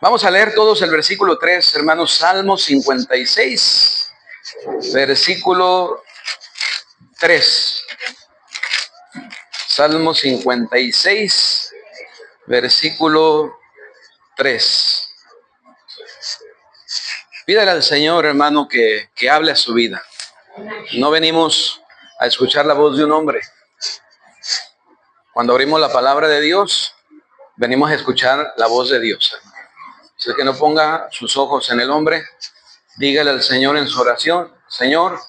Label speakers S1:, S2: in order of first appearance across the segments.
S1: Vamos a leer todos el versículo 3, hermanos. Salmo 56, versículo 3. Salmo 56, versículo 3. Pídale al Señor, hermano, que hable a su vida. No venimos a escuchar la voz de un hombre. Cuando abrimos la palabra de Dios, venimos a escuchar la voz de Dios. Así que no ponga sus ojos en el hombre, dígale al Señor en su oración: Señor,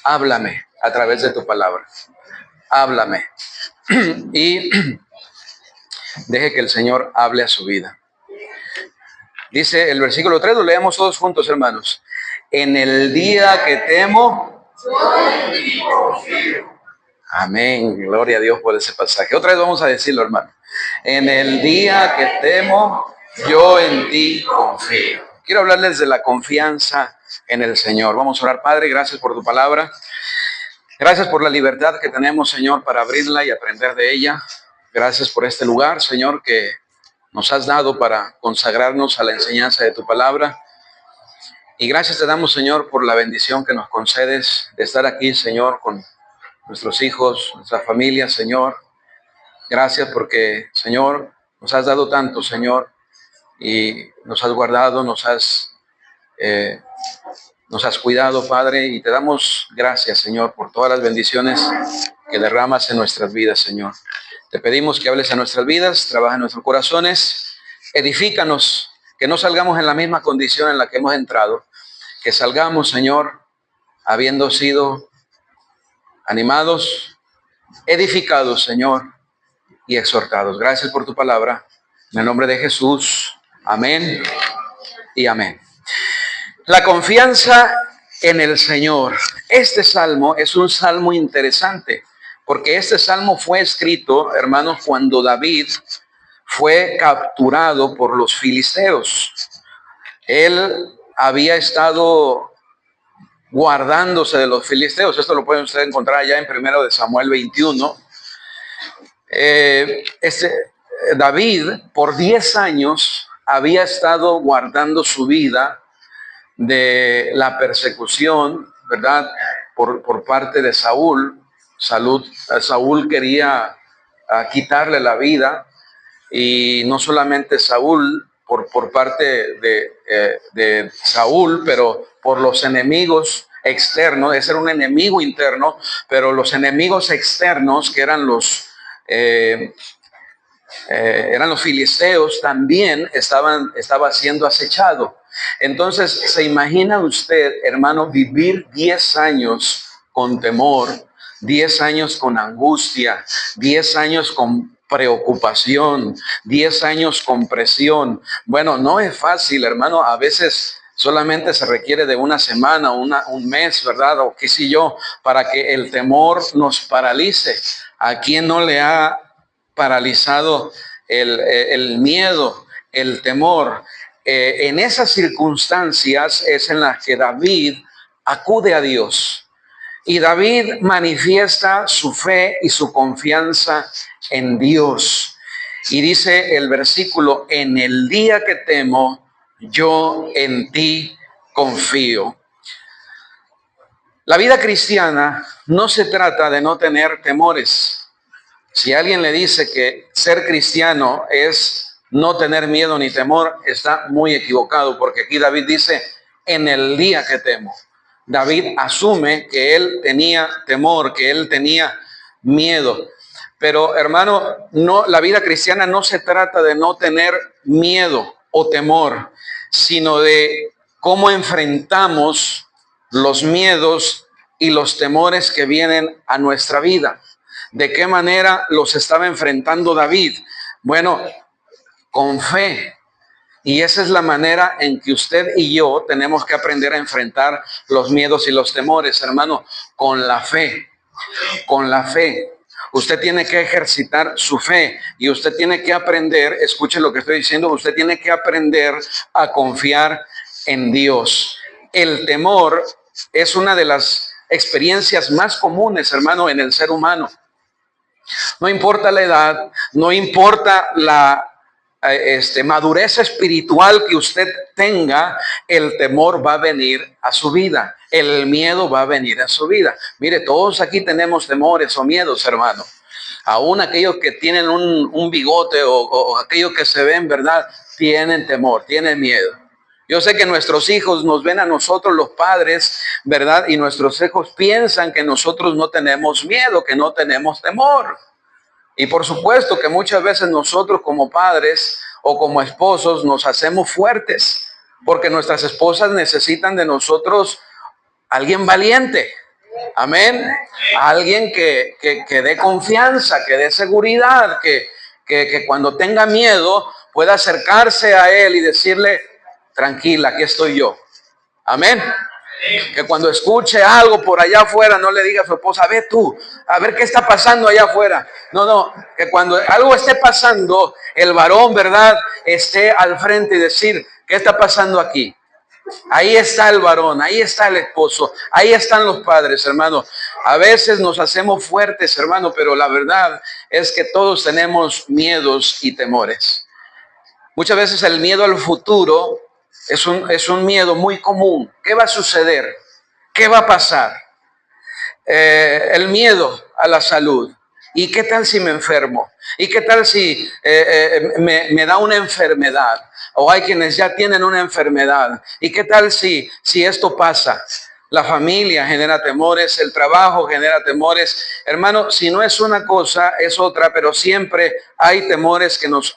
S1: háblame a través de tu palabra. Háblame. Y deje que el Señor hable a su vida. Dice el versículo 3, lo leemos todos juntos, hermanos. En el día que temo, yo en ti confío. Amén, gloria a Dios por ese pasaje. Otra vez vamos a decirlo, hermano. En el día que temo, yo en ti confío. Quiero hablarles de la confianza en el Señor. Vamos a orar. Padre, gracias por tu palabra. Gracias por la libertad que tenemos, Señor, para abrirla y aprender de ella. Gracias por este lugar, Señor, que nos has dado para consagrarnos a la enseñanza de tu palabra. Y gracias te damos, Señor, por la bendición que nos concedes de estar aquí, Señor, con nuestros hijos, nuestra familia, Señor. Gracias porque, Señor, nos has dado tanto, Señor, y nos has guardado, nos has cuidado, Padre, y te damos gracias, Señor, por todas las bendiciones que derramas en nuestras vidas, Señor. Te pedimos que hables a nuestras vidas, trabaja en nuestros corazones, edifícanos, que no salgamos en la misma condición en la que hemos entrado, que salgamos, Señor, habiendo sido animados, edificados, Señor, y exhortados. Gracias por tu palabra. En el nombre de Jesús. Amén y amén. La confianza en el Señor. Este salmo es un salmo interesante, porque este salmo fue escrito, hermanos, cuando David fue capturado por los filisteos. Él había estado guardándose de los filisteos. Esto lo pueden ustedes encontrar allá en 1 Samuel 21. David por 10 años había estado guardando su vida de la persecución, ¿verdad? Por parte de Saúl. Saúl quería quitarle la vida, y no solamente Saúl, por parte de Saúl, pero por los enemigos externos. Ese era un enemigo interno, pero los enemigos externos, que eran los filisteos, también estaba siendo acechado. Entonces, ¿se imagina usted, hermano, vivir 10 años con temor, 10 años con angustia, 10 años con preocupación, 10 años con presión? Bueno, no es fácil, hermano. A veces solamente se requiere de una semana, un mes, ¿verdad? O qué sé yo, para que el temor nos paralice. ¿A quién no le ha paralizado el miedo, el temor? En esas circunstancias es en las que David acude a Dios. Y David manifiesta su fe y su confianza en Dios. Y dice el versículo: en el día que temo, yo en ti confío. La vida cristiana no se trata de no tener temores. Si alguien le dice que ser cristiano es no tener miedo ni temor, está muy equivocado, porque aquí David dice: en el día que temo. David asume que él tenía temor, que él tenía miedo. Pero, hermano, la vida cristiana no se trata de no tener miedo o temor, sino de cómo enfrentamos los miedos y los temores que vienen a nuestra vida. ¿De qué manera los estaba enfrentando David? Bueno, con fe. Y esa es la manera en que usted y yo tenemos que aprender a enfrentar los miedos y los temores, hermano, con la fe. Con la fe. Usted tiene que ejercitar su fe y usted tiene que aprender, escuche lo que estoy diciendo, usted tiene que aprender a confiar en Dios. El temor es una de las experiencias más comunes, hermano, en el ser humano. No importa la edad, no importa la madurez espiritual que usted tenga, el temor va a venir a su vida, el miedo va a venir a su vida. Mire, todos aquí tenemos temores o miedos, hermano. Aún aquellos que tienen un bigote o aquellos que se ven, ¿verdad? Tienen temor, tienen miedo. Yo sé que nuestros hijos nos ven a nosotros los padres, ¿verdad? Y nuestros hijos piensan que nosotros no tenemos miedo, que no tenemos temor. Y por supuesto que muchas veces nosotros como padres o como esposos nos hacemos fuertes, porque nuestras esposas necesitan de nosotros alguien valiente. Amén. Alguien que dé confianza, que dé seguridad, que cuando tenga miedo pueda acercarse a él y decirle, tranquila, aquí estoy yo. Amén. Que cuando escuche algo por allá afuera no le diga a su esposa, a ver tú, a ver qué está pasando allá afuera. No, que cuando algo esté pasando, el varón, ¿verdad?, esté al frente y decir, ¿qué está pasando aquí? Ahí está el varón, ahí está el esposo, ahí están los padres, hermano. A veces nos hacemos fuertes, hermano, pero la verdad es que todos tenemos miedos y temores. Muchas veces el miedo al futuro es un miedo muy común. ¿Qué va a suceder? ¿Qué va a pasar? El miedo a la salud. ¿Y qué tal si me enfermo? ¿Y qué tal si me da una enfermedad? O hay quienes ya tienen una enfermedad. ¿Y qué tal si esto pasa? La familia genera temores, el trabajo genera temores. Hermano, si no es una cosa, es otra, pero siempre hay temores que nos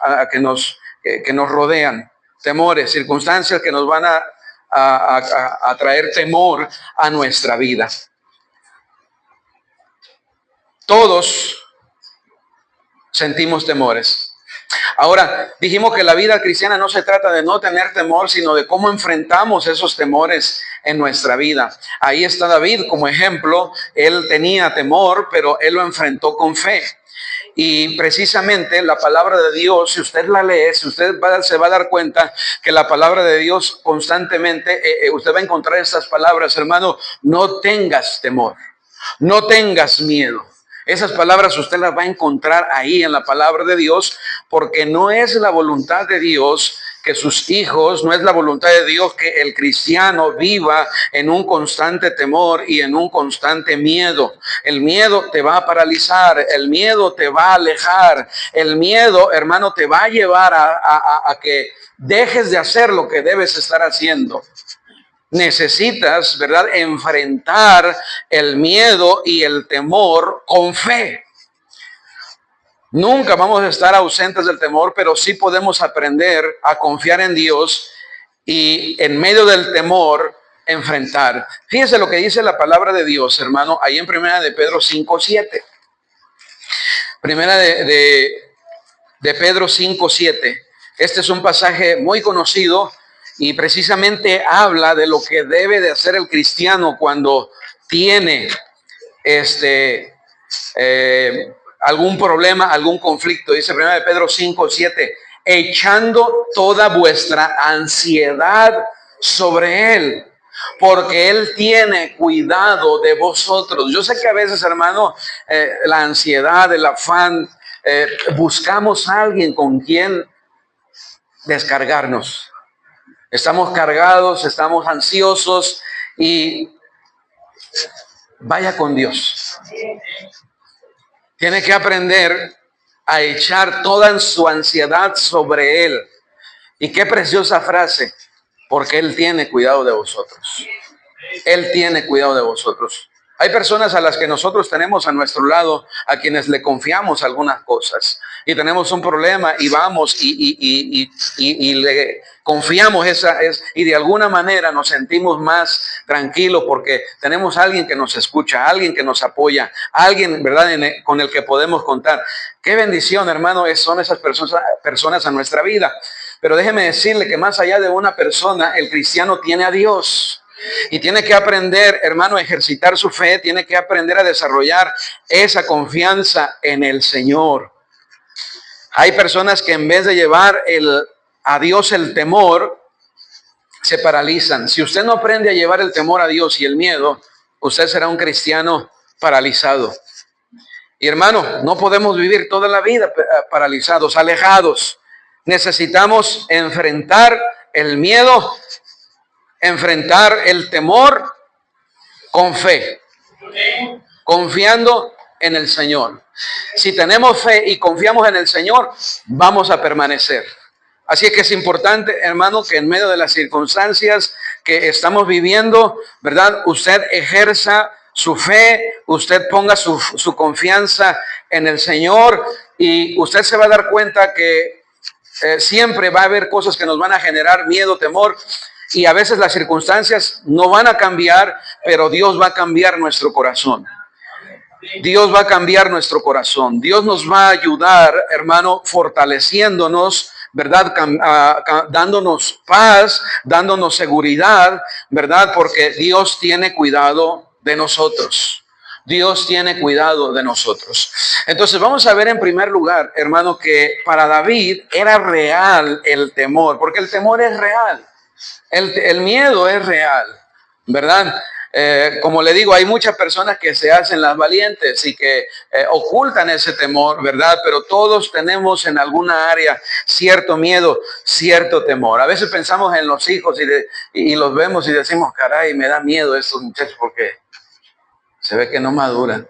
S1: rodean. Temores, circunstancias que nos van a traer temor a nuestra vida. Todos sentimos temores. Ahora, dijimos que la vida cristiana no se trata de no tener temor, sino de cómo enfrentamos esos temores en nuestra vida. Ahí está David como ejemplo. Él tenía temor, pero él lo enfrentó con fe. Y precisamente la palabra de Dios, si usted la lee, si usted se va a dar cuenta que la palabra de Dios constantemente, usted va a encontrar estas palabras, hermano, no tengas temor, no tengas miedo. Esas palabras usted las va a encontrar ahí en la palabra de Dios, porque no es la voluntad de Dios que sus hijos, no es la voluntad de Dios que el cristiano viva en un constante temor y en un constante miedo. El miedo te va a paralizar, el miedo te va a alejar, el miedo, hermano, te va a llevar a que dejes de hacer lo que debes estar haciendo. Necesitas, ¿verdad?, enfrentar el miedo y el temor con fe. Nunca vamos a estar ausentes del temor, pero sí podemos aprender a confiar en Dios y en medio del temor enfrentar. Fíjese lo que dice la palabra de Dios, hermano, ahí en Primera de Pedro 5:7. Primera de Pedro 5:7. Este es un pasaje muy conocido y precisamente habla de lo que debe de hacer el cristiano cuando tiene algún problema, algún conflicto. Dice 1 de Pedro 5:7, echando toda vuestra ansiedad sobre Él, porque Él tiene cuidado de vosotros. Yo sé que a veces, hermano, la ansiedad, el afán, buscamos a alguien con quien descargarnos. Estamos cargados, estamos ansiosos y vaya con Dios. Tiene que aprender a echar toda su ansiedad sobre Él. Y qué preciosa frase, porque Él tiene cuidado de vosotros. Él tiene cuidado de vosotros. Hay personas a las que nosotros tenemos a nuestro lado, a quienes le confiamos algunas cosas. Y tenemos un problema y vamos y le confiamos y de alguna manera nos sentimos más tranquilos porque tenemos a alguien que nos escucha, alguien que nos apoya, alguien, ¿verdad?, con el que podemos contar. Qué bendición, hermano, son esas personas a nuestra vida. Pero déjeme decirle que más allá de una persona, el cristiano tiene a Dios. Y tiene que aprender, hermano, a ejercitar su fe, tiene que aprender a desarrollar esa confianza en el Señor. Hay personas que en vez de llevar a Dios el temor, se paralizan. Si usted no aprende a llevar el temor a Dios y el miedo, usted será un cristiano paralizado. Y hermano, no podemos vivir toda la vida paralizados, alejados. Necesitamos enfrentar el miedo, enfrentar el temor con fe, confiando en el Señor. Si tenemos fe y confiamos en el Señor, vamos a permanecer. Así es que es importante, hermano, que en medio de las circunstancias que estamos viviendo, ¿verdad? Usted ejerza su fe, usted ponga su confianza en el Señor y usted se va a dar cuenta que siempre va a haber cosas que nos van a generar miedo, temor, y a veces las circunstancias no van a cambiar, pero Dios va a cambiar nuestro corazón. Dios va a cambiar nuestro corazón. Dios nos va a ayudar, hermano, fortaleciéndonos, ¿verdad? Dándonos paz, dándonos seguridad, ¿verdad? Porque Dios tiene cuidado de nosotros. Dios tiene cuidado de nosotros. Entonces vamos a ver en primer lugar, hermano, que para David era real el temor, porque el temor es real. El miedo es real, ¿verdad? Como le digo, hay muchas personas que se hacen las valientes y que ocultan ese temor, ¿verdad? Pero todos tenemos en alguna área cierto miedo, cierto temor. A veces pensamos en los hijos y los vemos y decimos, caray, me da miedo estos muchachos porque se ve que no maduran.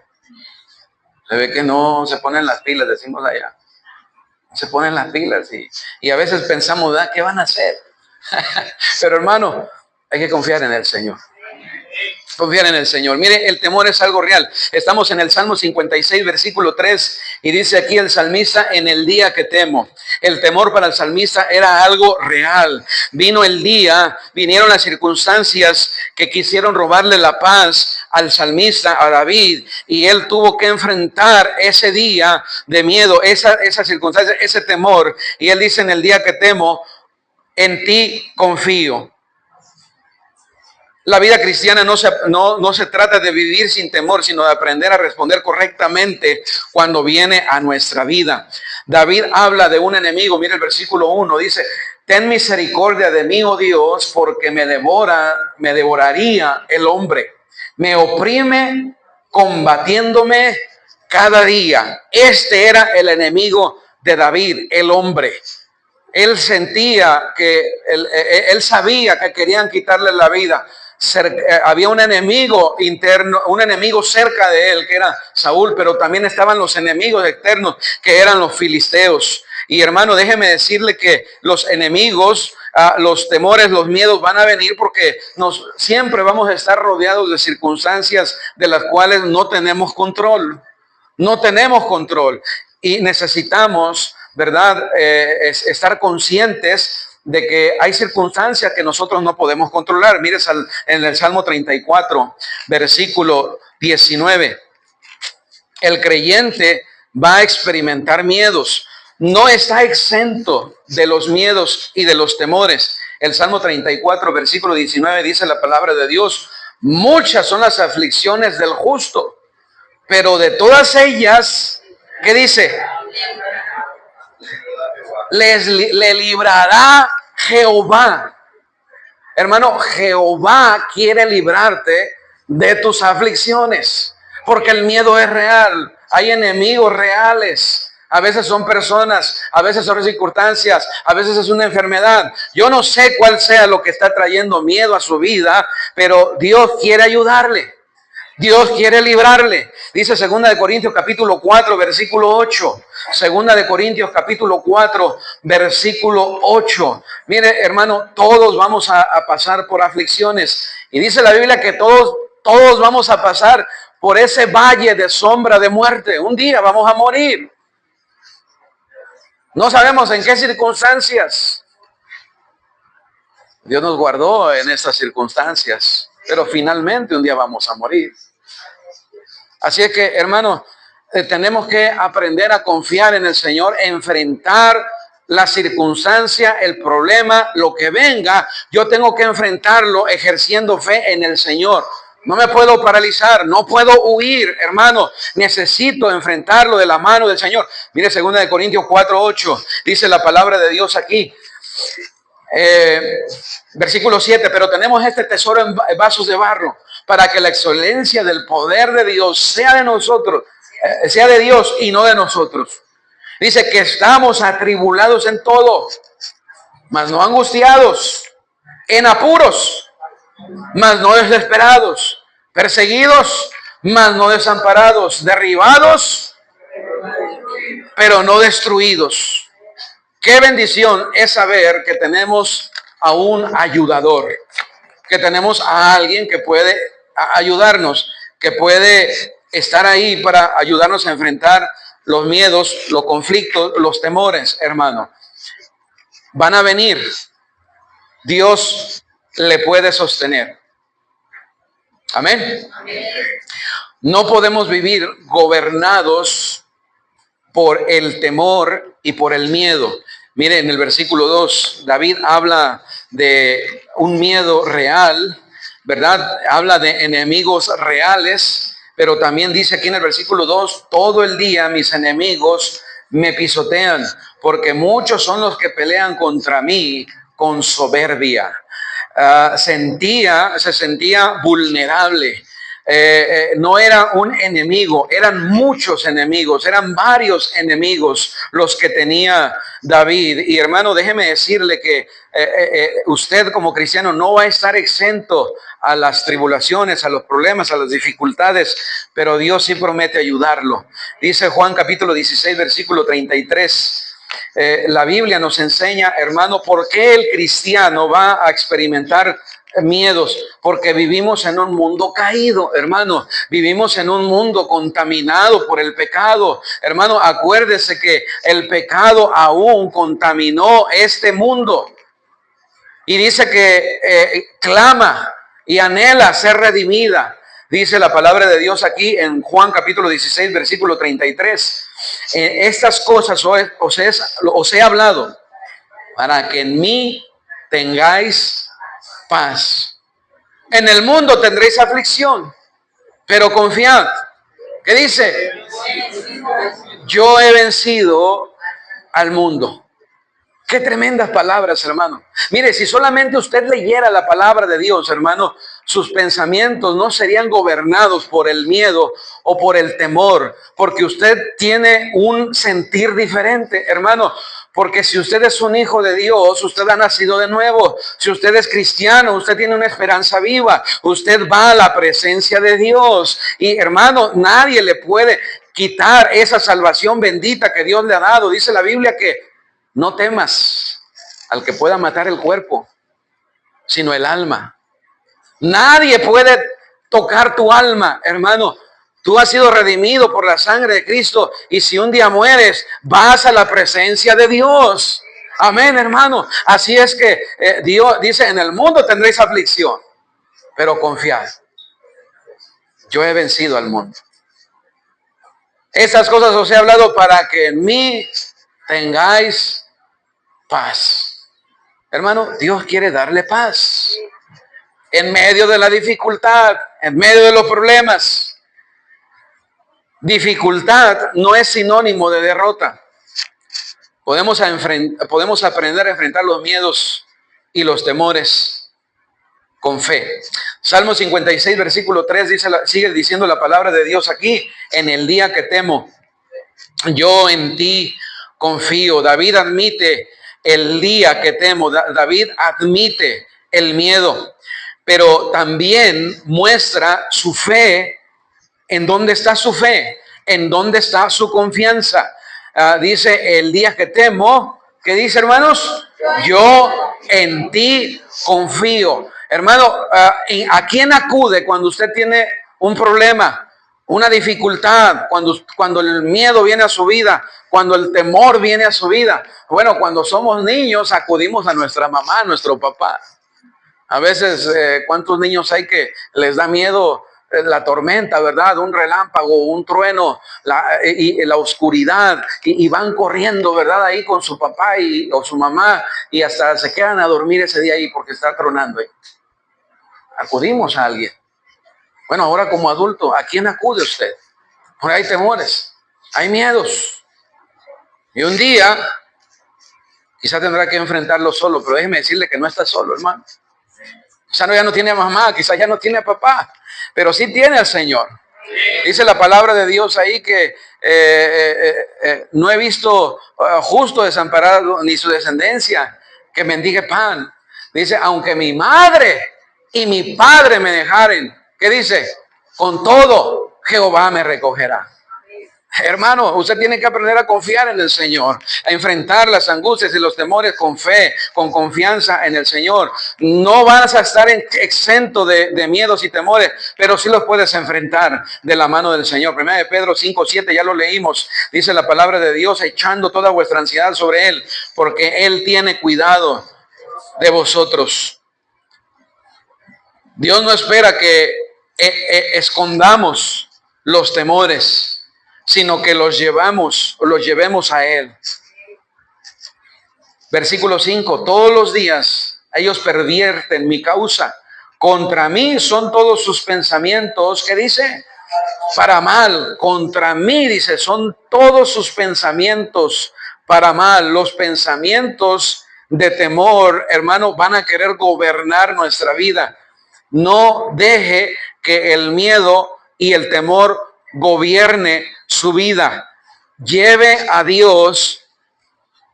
S1: Se ve que no se ponen las pilas, decimos allá. Se ponen las pilas y a veces pensamos, ¿qué van a hacer? Pero hermano, hay que confiar en el Señor. Confiar en el Señor. Mire, el temor es algo real. Estamos en el Salmo 56, versículo 3, y dice aquí el salmista, en el día que temo. El temor para el salmista era algo real. Vino el día, vinieron las circunstancias que quisieron robarle la paz al salmista, a David, y él tuvo que enfrentar ese día de miedo, esa circunstancia, ese temor. Y él dice, en el día que temo, en ti confío. La vida cristiana no se trata de vivir sin temor, sino de aprender a responder correctamente cuando viene a nuestra vida. David habla de un enemigo. Mira el versículo 1, dice, ten misericordia de mí, oh Dios, porque me devoraría el hombre. Me oprime combatiéndome cada día. Este era el enemigo de David, el hombre. Él sentía que, él sabía que querían quitarle la vida. Había un enemigo interno, un enemigo cerca de él, que era Saúl, pero también estaban los enemigos externos, que eran los filisteos. Y hermano, déjeme decirle que los enemigos, los temores, los miedos van a venir porque siempre vamos a estar rodeados de circunstancias de las cuales no tenemos control. No tenemos control y necesitamos, ¿verdad? Estar conscientes de que hay circunstancias que nosotros no podemos controlar. Mire en el Salmo 34, versículo 19. El creyente va a experimentar miedos. No está exento de los miedos y de los temores. El Salmo 34, versículo 19 dice la palabra de Dios, muchas son las aflicciones del justo, pero de todas ellas, ¿qué dice? Le librará Jehová. Hermano, Jehová quiere librarte de tus aflicciones, porque el miedo es real. Hay enemigos reales. A veces son personas, a veces son circunstancias, a veces es una enfermedad. Yo no sé cuál sea lo que está trayendo miedo a su vida, pero Dios quiere ayudarle. Dios quiere librarle. Dice 2 de Corintios capítulo 4, versículo 8. 2 de Corintios capítulo 4, versículo 8. Mire, hermano, todos vamos a pasar por aflicciones. Y dice la Biblia que todos vamos a pasar por ese valle de sombra de muerte. Un día vamos a morir. No sabemos en qué circunstancias. Dios nos guardó en estas circunstancias, pero finalmente un día vamos a morir. Así es que, hermano, tenemos que aprender a confiar en el Señor, enfrentar la circunstancia, el problema, lo que venga. Yo tengo que enfrentarlo ejerciendo fe en el Señor. No me puedo paralizar, no puedo huir, hermano. Necesito enfrentarlo de la mano del Señor. Mire 2 de Corintios 4:8, dice la palabra de Dios aquí. Versículo 7, pero tenemos este tesoro en vasos de barro, para que la excelencia del poder de Dios sea de nosotros sea de Dios y no de nosotros. Dice que estamos atribulados en todo, mas no angustiados, en apuros, mas no desesperados, perseguidos, mas no desamparados, derribados, pero no destruidos. Qué bendición es saber que tenemos a un ayudador, que tenemos a alguien que puede ayudarnos, que puede estar ahí para ayudarnos a enfrentar los miedos, los conflictos, los temores, hermano. Van a venir. Dios le puede sostener. Amén. No podemos vivir gobernados por el temor y por el miedo. Mire, en el versículo 2, David habla de un miedo real, ¿verdad? Habla de enemigos reales, pero también dice aquí en el versículo 2, todo el día mis enemigos me pisotean, porque muchos son los que pelean contra mí con soberbia. Se sentía vulnerable. No era un enemigo, eran muchos enemigos, eran varios enemigos los que tenía David. Y hermano, déjeme decirle que usted como cristiano no va a estar exento a las tribulaciones, a los problemas, a las dificultades, pero Dios sí promete ayudarlo. Dice Juan capítulo 16, versículo 33. La Biblia nos enseña, hermano, por qué el cristiano va a experimentar miedos, porque vivimos en un mundo caído, hermano, vivimos en un mundo contaminado por el pecado, hermano. Acuérdese que el pecado aún contaminó este mundo y dice que clama y anhela ser redimida. Dice la palabra de Dios aquí en Juan capítulo 16, versículo 33. Estas cosas os he hablado para que en mí tengáis paz. En el mundo tendréis aflicción, pero confiad. ¿Qué dice? Yo he vencido al mundo. Qué tremendas palabras, hermano. Mire, si solamente usted leyera la palabra de Dios, hermano, sus pensamientos no serían gobernados por el miedo o por el temor, porque usted tiene un sentir diferente, hermano. Porque si usted es un hijo de Dios, usted ha nacido de nuevo. Si usted es cristiano, usted tiene una esperanza viva. Usted va a la presencia de Dios. Y hermano, nadie le puede quitar esa salvación bendita que Dios le ha dado. Dice la Biblia que no temas al que pueda matar el cuerpo, sino el alma. Nadie puede tocar tu alma, hermano. Tú has sido redimido por la sangre de Cristo y si un día mueres, vas a la presencia de Dios. Amén, hermano. Así es que Dios dice, en el mundo tendréis aflicción, pero confiad. Yo he vencido al mundo. Estas cosas os he hablado para que en mí tengáis paz. Hermano, Dios quiere darle paz. En medio de la dificultad, en medio de los problemas. Dificultad no es sinónimo de derrota. Podemos aprender a enfrentar los miedos y los temores con fe. Salmo 56, versículo 3, sigue diciendo la palabra de Dios aquí. En el día que temo, yo en ti confío. David admite el día que temo. David admite el miedo, pero también muestra su fe. ¿En dónde está su fe? ¿En dónde está su confianza? Dice, el día que temo, ¿qué dice, hermanos? Yo en ti confío. Hermano, ¿a quién acude cuando usted tiene un problema, una dificultad, cuando el miedo viene a su vida, cuando el temor viene a su vida? Bueno, cuando somos niños acudimos a nuestra mamá, a nuestro papá. A veces, ¿cuántos niños hay que les da miedo la tormenta, verdad? Un relámpago, un trueno, la oscuridad, y van corriendo, verdad, ahí con su papá o su mamá, y hasta se quedan a dormir ese día ahí porque está tronando ahí. Acudimos a alguien. Bueno, ahora como adulto, ¿a quién acude usted? Porque hay temores, hay miedos. Y un día, quizá tendrá que enfrentarlo solo, pero déjeme decirle que no está solo, hermano. Quizá ya no tiene a mamá, quizá ya no tiene a papá, pero sí tiene al Señor. Dice la palabra de Dios ahí que no he visto justo desamparado ni su descendencia que mendigue pan. Dice, aunque mi madre y mi padre me dejaren, ¿qué dice? Con todo, Jehová me recogerá. Hermano, usted tiene que aprender a confiar en el Señor, a enfrentar las angustias y los temores con fe, con confianza en el Señor. No vas a estar exento de miedos y temores, pero sí los puedes enfrentar de la mano del Señor. 1 de Pedro 5:7, ya lo leímos, dice la palabra de Dios, echando toda vuestra ansiedad sobre Él, porque Él tiene cuidado de vosotros. Dios no espera que escondamos los temores, sino que los llevemos a Él. Versículo 5, todos los días ellos pervierten mi causa. Contra mí son todos sus pensamientos, ¿qué dice? Para mal. Contra mí, dice, son todos sus pensamientos para mal. Los pensamientos de temor, hermano, van a querer gobernar nuestra vida. No deje que el miedo y el temor gobierne su vida. Lleve a Dios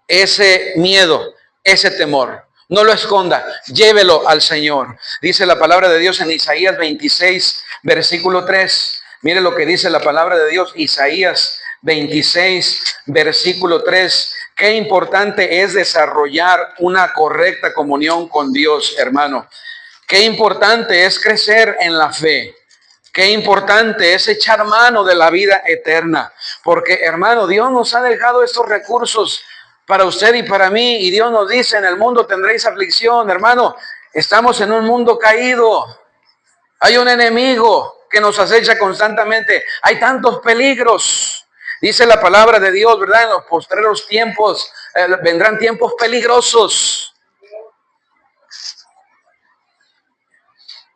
S1: ese miedo, ese temor. No lo esconda, llévelo al Señor. Dice la palabra de Dios en Isaías 26, versículo 3. Mire lo que dice la palabra de Dios, Isaías 26, versículo 3. Qué importante es desarrollar una correcta comunión con Dios, hermano. Qué importante es crecer en la fe. Qué importante es echar mano de la vida eterna. Porque, hermano, Dios nos ha dejado estos recursos para usted y para mí. Y Dios nos dice, en el mundo tendréis aflicción. Hermano, estamos en un mundo caído. Hay un enemigo que nos acecha constantemente. Hay tantos peligros. Dice la palabra de Dios, ¿verdad? En los postreros tiempos vendrán tiempos peligrosos.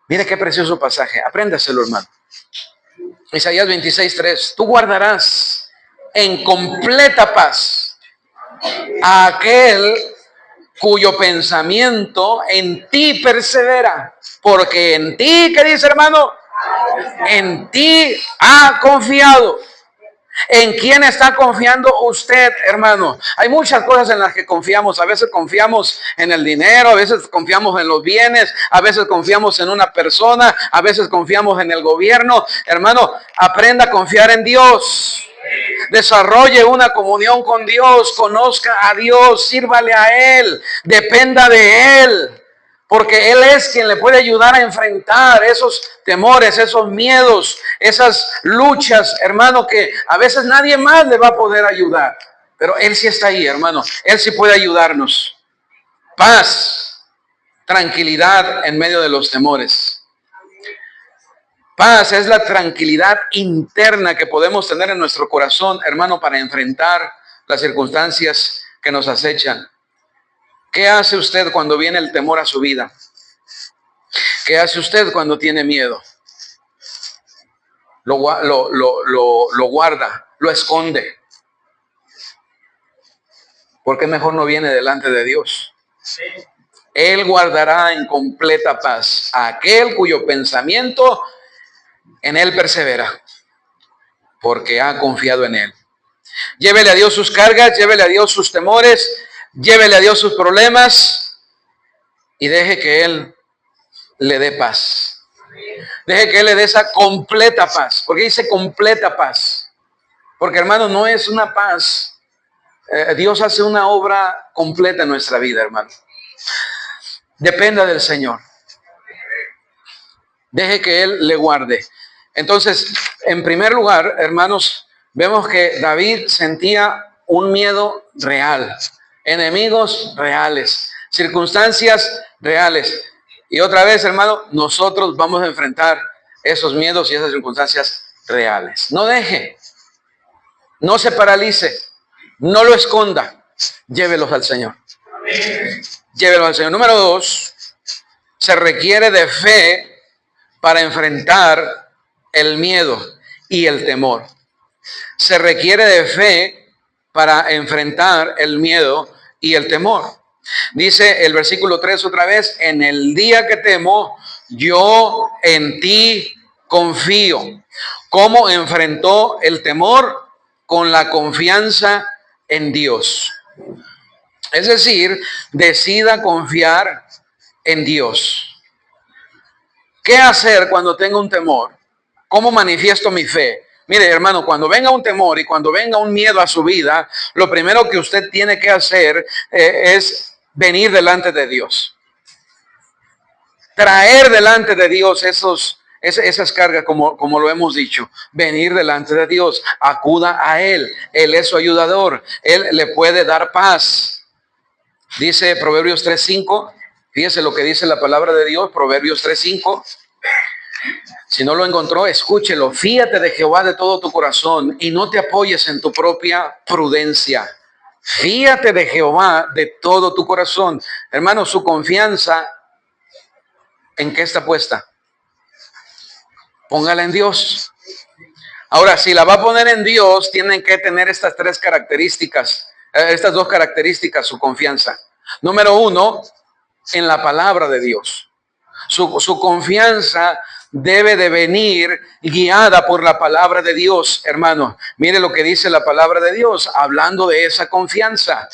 S1: Mire qué precioso pasaje. Apréndaselo, hermano. Isaías 26:3. Tú guardarás en completa paz a aquel cuyo pensamiento en ti persevera. Porque en ti, ¿qué dice, hermano? En ti ha confiado. ¿En quién está confiando usted, hermano? Hay muchas cosas en las que confiamos. A veces confiamos en el dinero, a veces confiamos en los bienes, a veces confiamos en una persona, a veces confiamos en el gobierno. Hermano, aprenda a confiar en Dios. Desarrolle una comunión con Dios, conozca a Dios, sírvale a Él, dependa de Él. Porque Él es quien le puede ayudar a enfrentar esos temores, esos miedos, esas luchas, hermano, que a veces nadie más le va a poder ayudar. Pero Él sí está ahí, hermano. Él sí puede ayudarnos. Paz, tranquilidad en medio de los temores. Paz es la tranquilidad interna que podemos tener en nuestro corazón, hermano, para enfrentar las circunstancias que nos acechan. ¿Qué hace usted cuando viene el temor a su vida? ¿Qué hace usted cuando tiene miedo? Lo guarda, lo esconde. ¿Por qué mejor no viene delante de Dios? Él guardará en completa paz a aquel cuyo pensamiento en Él persevera, porque ha confiado en Él. Llévele a Dios sus cargas, llévele a Dios sus temores, llévele a Dios sus problemas y deje que Él le dé paz. Deje que Él le dé esa completa paz. ¿Por qué dice completa paz? Porque, hermano, no es una paz. Dios hace una obra completa en nuestra vida, hermano. Dependa del Señor. Deje que Él le guarde. Entonces, en primer lugar, hermanos, vemos que David sentía un miedo real. Enemigos reales, circunstancias reales. Y otra vez, hermano, nosotros vamos a enfrentar esos miedos y esas circunstancias reales. No deje, no se paralice, no lo esconda, llévelos al Señor. Llévelos al Señor. Número 2, se requiere de fe para enfrentar el miedo y el temor. Se requiere de fe para enfrentar el miedo y el temor. Dice el versículo 3 otra vez, en el día que temo, yo en ti confío. ¿Cómo enfrentó el temor? Con la confianza en Dios. Es decir, decida confiar en Dios. ¿Qué hacer cuando tengo un temor? ¿Cómo manifiesto mi fe? Mire, hermano, cuando venga un temor y cuando venga un miedo a su vida, lo primero que usted tiene que hacer es venir delante de Dios. Traer delante de Dios esas cargas, como lo hemos dicho. Venir delante de Dios. Acuda a Él. Él es su ayudador. Él le puede dar paz. Dice Proverbios 3:5. Fíjese lo que dice la palabra de Dios, Proverbios 3:5. Si no lo encontró, escúchelo. Fíate de Jehová de todo tu corazón y no te apoyes en tu propia prudencia. Fíate de Jehová de todo tu corazón. Hermano, su confianza, ¿en qué está puesta? Póngala en Dios. Ahora, si la va a poner en Dios, tienen que tener estas tres características, estas dos características, su confianza. Número uno, en la palabra de Dios. Su confianza debe de venir guiada por la palabra de Dios, hermano. Mire lo que dice la palabra de Dios, hablando de esa confianza.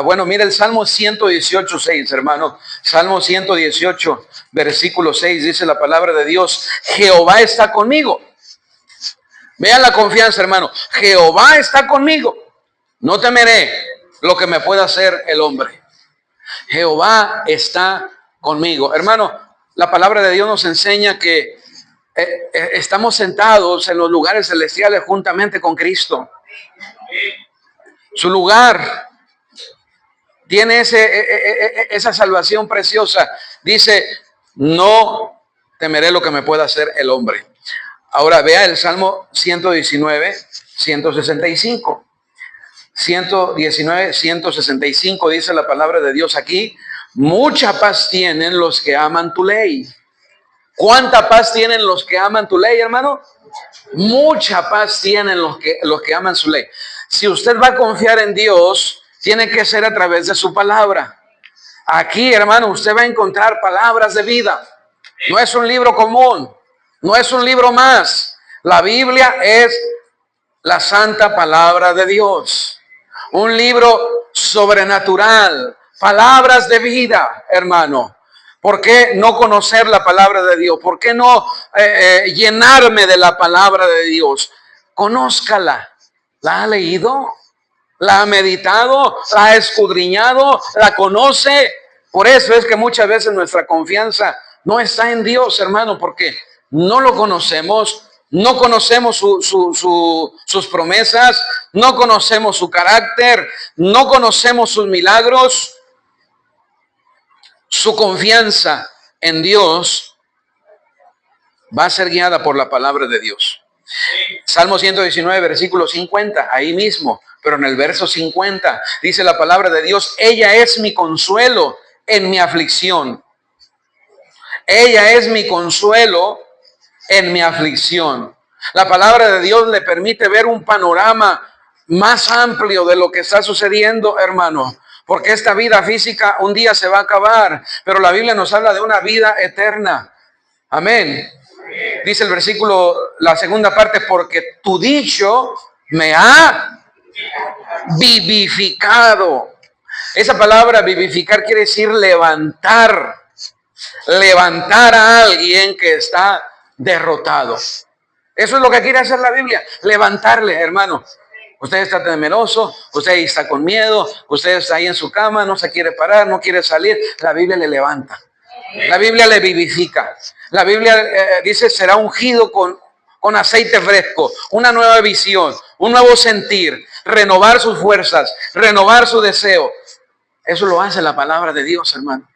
S1: Bueno, mire el Salmo 118:6, hermano. Salmo 118, versículo 6, dice la palabra de Dios, Jehová está conmigo. Vean la confianza, hermano. Jehová está conmigo. No temeré lo que me pueda hacer el hombre. Jehová está conmigo. Hermano, la palabra de Dios nos enseña que estamos sentados en los lugares celestiales juntamente con Cristo. Su lugar tiene esa salvación preciosa. Dice, no temeré lo que me pueda hacer el hombre. Ahora vea el Salmo 119, 165. 119, 165 dice la palabra de Dios aquí. Mucha paz tienen los que aman tu ley. ¿Cuánta paz tienen los que aman tu ley, hermano? Mucha paz tienen los que aman su ley. Si usted va a confiar en Dios, tiene que ser a través de su palabra. Aquí, hermano, usted va a encontrar palabras de vida. No es un libro común, no es un libro más. La Biblia es la santa palabra de Dios. Un libro sobrenatural, palabras de vida, hermano. ¿Por qué no conocer la palabra de Dios? ¿Por qué no llenarme de la palabra de Dios? Conózcala. ¿La ha leído? ¿La ha meditado? ¿La ha escudriñado? ¿La conoce? Por eso es que muchas veces nuestra confianza no está en Dios, hermano, porque no lo conocemos. No conocemos sus promesas, no conocemos su carácter, no conocemos sus milagros. Su confianza en Dios va a ser guiada por la palabra de Dios. Salmo 119, versículo 50, ahí mismo, pero en el verso 50 dice la palabra de Dios, ella es mi consuelo en mi aflicción. Ella es mi consuelo en mi aflicción. La palabra de Dios le permite ver un panorama más amplio de lo que está sucediendo, hermano. Porque esta vida física un día se va a acabar, pero la Biblia nos habla de una vida eterna. Amén. Dice el versículo, la segunda parte, porque tu dicho me ha vivificado. Esa palabra vivificar quiere decir levantar. Levantar a alguien que está derrotado. Eso es lo que quiere hacer la Biblia, levantarle, hermano. Usted está temeroso, usted está con miedo, usted está ahí en su cama, no se quiere parar, no quiere salir. La Biblia le levanta. La Biblia le vivifica. La Biblia dice, será ungido con aceite fresco, una nueva visión, un nuevo sentir, renovar sus fuerzas, renovar su deseo. Eso lo hace la palabra de Dios, hermano.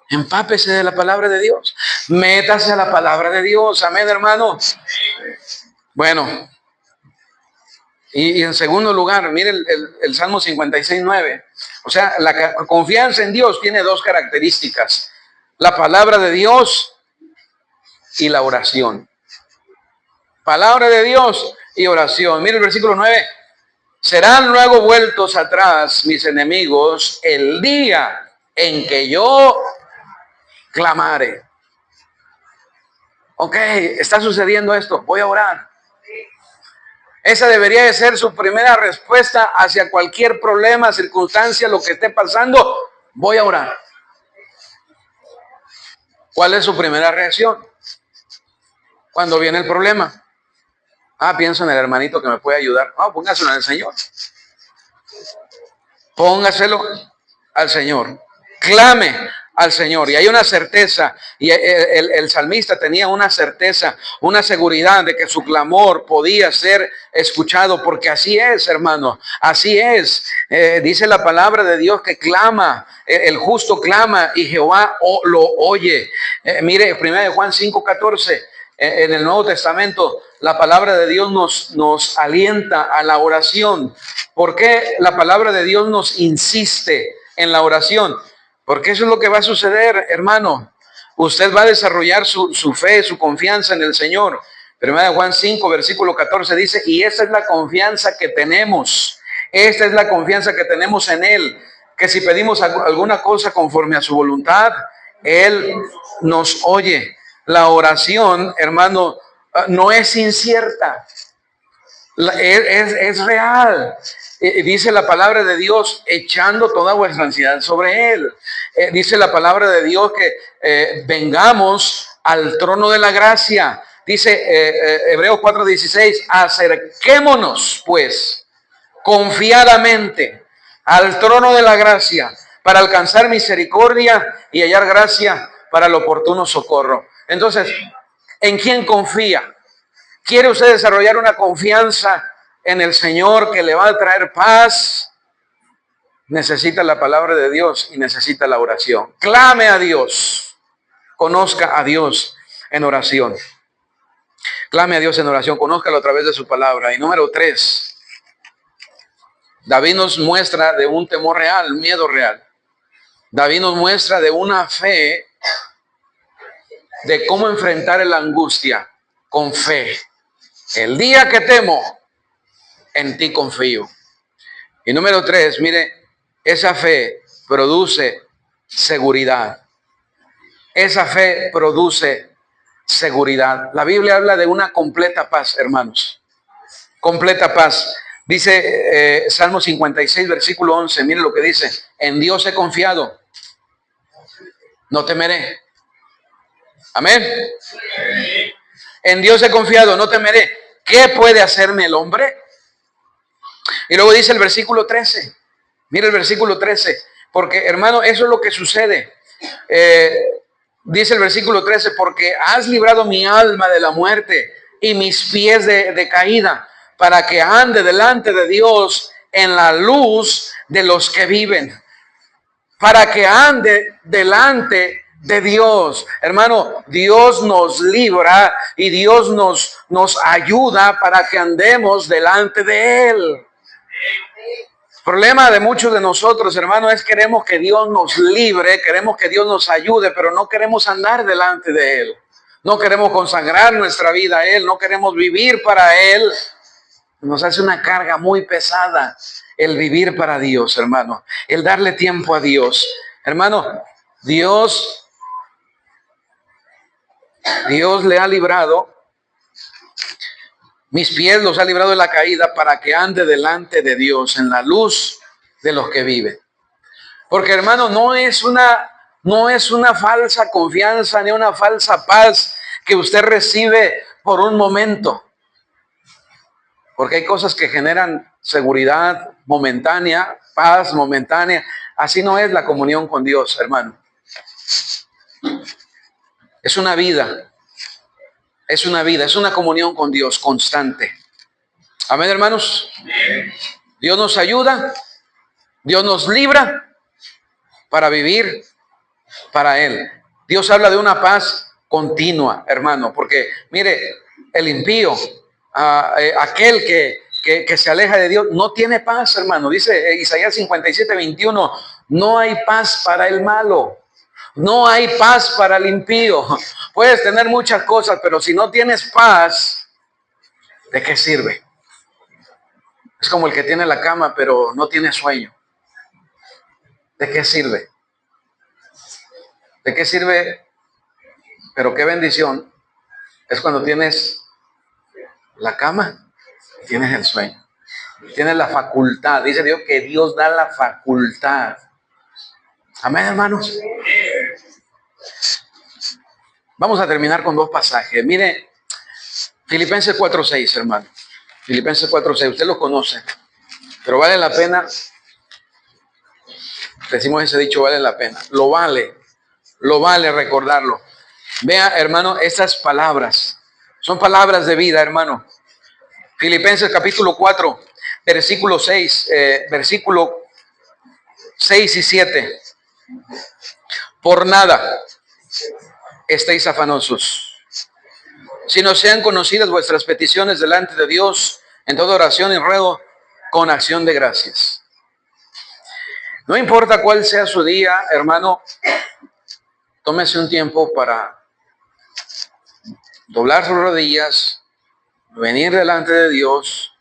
S1: Empápese de la palabra de Dios. Métase a la palabra de Dios. Amén, hermano. Bueno. Y en segundo lugar, mire el Salmo 56:9. O sea, la confianza en Dios tiene dos características. La palabra de Dios y la oración. Palabra de Dios y oración. Mire el versículo 9. Serán luego vueltos atrás mis enemigos el día en que yo clamare. Ok, está sucediendo esto. Voy a orar. Esa debería de ser su primera respuesta hacia cualquier problema, circunstancia, lo que esté pasando. Voy a orar. ¿Cuál es su primera reacción cuando viene el problema? Pienso en el hermanito que me puede ayudar. Póngaselo al Señor. Póngaselo al Señor. Clame al Señor. Y hay una certeza, y el salmista tenía una certeza, una seguridad de que su clamor podía ser escuchado, porque así es, hermano, así es. Dice la palabra de Dios que clama, el justo clama y Jehová lo oye. Mire, 1 Juan 5:14, en el Nuevo Testamento, la palabra de Dios nos alienta a la oración. ¿Por qué la palabra de Dios nos insiste en la oración? Porque eso es lo que va a suceder, hermano. Usted va a desarrollar su fe, su confianza en el Señor. 1 Juan 5, versículo 14 dice, y esta es la confianza que tenemos. Esta es la confianza que tenemos en Él, que si pedimos alguna cosa conforme a su voluntad, Él nos oye. La oración, hermano, no es incierta. Es real. Dice la palabra de Dios, echando toda vuestra ansiedad sobre Él. Dice la palabra de Dios que vengamos al trono de la gracia. Dice Hebreos 4:16, acerquémonos pues confiadamente al trono de la gracia para alcanzar misericordia y hallar gracia para el oportuno socorro. Entonces, ¿en quién confía? ¿Quiere usted desarrollar una confianza en el Señor que le va a traer paz? Necesita la palabra de Dios y necesita la oración. Clame a Dios. Conozca a Dios en oración. Clame a Dios en oración. Conózcalo a través de su palabra. Y número 3, David nos muestra de un temor real, miedo real. David nos muestra de una fe, de cómo enfrentar la angustia con fe. El día que temo, en ti confío. Y número 3, mire, esa fe produce seguridad. Esa fe produce seguridad. La Biblia habla de una completa paz, hermanos. Completa paz. Dice Salmo 56, versículo 11, mire lo que dice. En Dios he confiado, no temeré. Amén. En Dios he confiado, no temeré. ¿Qué puede hacerme el hombre? Y luego dice el versículo 13. Mira el versículo 13. Porque, hermano, eso es lo que sucede. Dice el versículo 13, porque has librado mi alma de la muerte y mis pies de caída, para que ande delante de Dios en la luz de los que viven. Para que ande delante de Dios. Hermano, Dios nos libra y Dios nos ayuda para que andemos delante de Él. El problema de muchos de nosotros, hermano, es queremos que Dios nos libre, queremos que Dios nos ayude, pero no queremos andar delante de Él. No queremos consagrar nuestra vida a Él, no queremos vivir para Él. Nos hace una carga muy pesada el vivir para Dios, hermano. El darle tiempo a Dios. Hermano, Dios le ha librado, mis pies los ha librado de la caída para que ande delante de Dios en la luz de los que viven. Porque, hermano, no es una falsa confianza ni una falsa paz que usted recibe por un momento. Porque hay cosas que generan seguridad momentánea, paz momentánea. Así no es la comunión con Dios, hermano. Es una vida. Es una comunión con Dios constante. Amén, hermanos. Dios nos ayuda, Dios nos libra para vivir para Él. Dios habla de una paz continua, hermano, porque mire, el impío, aquel que se aleja de Dios, no tiene paz, hermano. Dice Isaías 57:21, no hay paz para el malo. No hay paz para el impío. Puedes tener muchas cosas, pero si no tienes paz, ¿de qué sirve? Es como el que tiene la cama, pero no tiene sueño. ¿De qué sirve? ¿De qué sirve? Pero qué bendición es cuando tienes la cama Tienes el sueño. Tienes la facultad. Dice Dios que Dios da la facultad. Amén, hermanos. Vamos a terminar con dos pasajes. Mire, Filipenses 4:6, hermano. Filipenses 4:6, usted lo conoce, pero vale la pena. Decimos ese dicho, vale la pena. Lo vale recordarlo. Vea, hermano, estas palabras son palabras de vida, hermano. Filipenses capítulo 4, versículo 6 y 7. Por nada estéis afanosos, sino sean conocidas vuestras peticiones delante de Dios en toda oración y ruego con acción de gracias. No importa cuál sea su día, hermano, tómese un tiempo para doblar sus rodillas, venir delante de Dios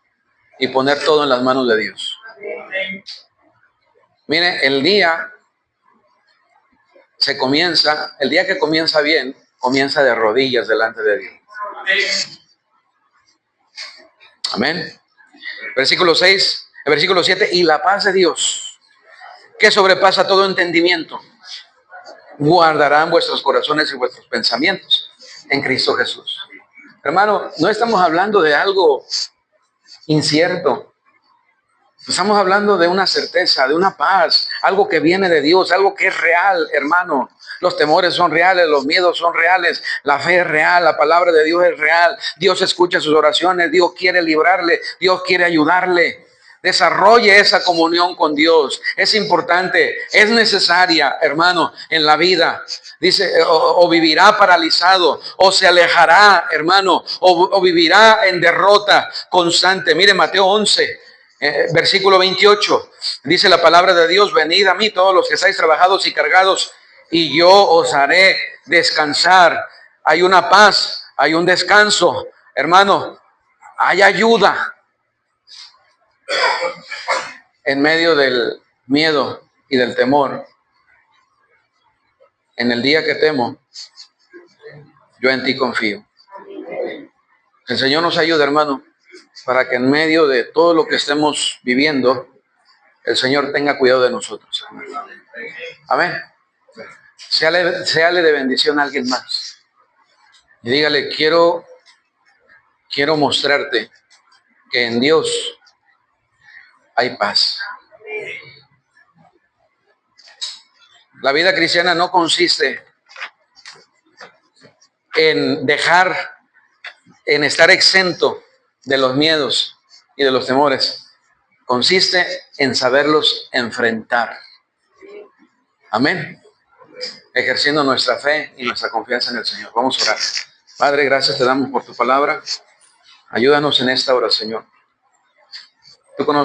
S1: y poner todo en las manos de Dios. Mire, el día que comienza bien, comienza de rodillas delante de Dios. Amén. Versículo 6, versículo 7, y la paz de Dios, que sobrepasa todo entendimiento, guardarán vuestros corazones y vuestros pensamientos en Cristo Jesús. Hermano, no estamos hablando de algo incierto. Estamos hablando de una certeza, de una paz, algo que viene de Dios, algo que es real, hermano. Los temores son reales, los miedos son reales, la fe es real, la palabra de Dios es real. Dios escucha sus oraciones, Dios quiere librarle, Dios quiere ayudarle. Desarrolle esa comunión con Dios. Es importante, es necesaria, hermano, en la vida. Dice, o vivirá paralizado, o se alejará, hermano, o vivirá en derrota constante. Mire Mateo 11. Versículo 28, dice la palabra de Dios: venid a mí todos los que estáis trabajados y cargados, y yo os haré descansar. Hay una paz, hay un descanso, hermano, hay ayuda en medio del miedo y del temor. En el día que temo, yo en ti confío. El Señor nos ayuda, hermano, para que en medio de todo lo que estemos viviendo, el Señor tenga cuidado de nosotros. Amén. Séale de bendición a alguien más. Y dígale, quiero mostrarte que en Dios hay paz. La vida cristiana no consiste en estar exento de los miedos y de los temores. Consiste en saberlos enfrentar. Amén. Ejerciendo nuestra fe y nuestra confianza en el Señor. Vamos a orar. Padre, gracias te damos por tu palabra. Ayúdanos en esta hora, Señor. Tú conoces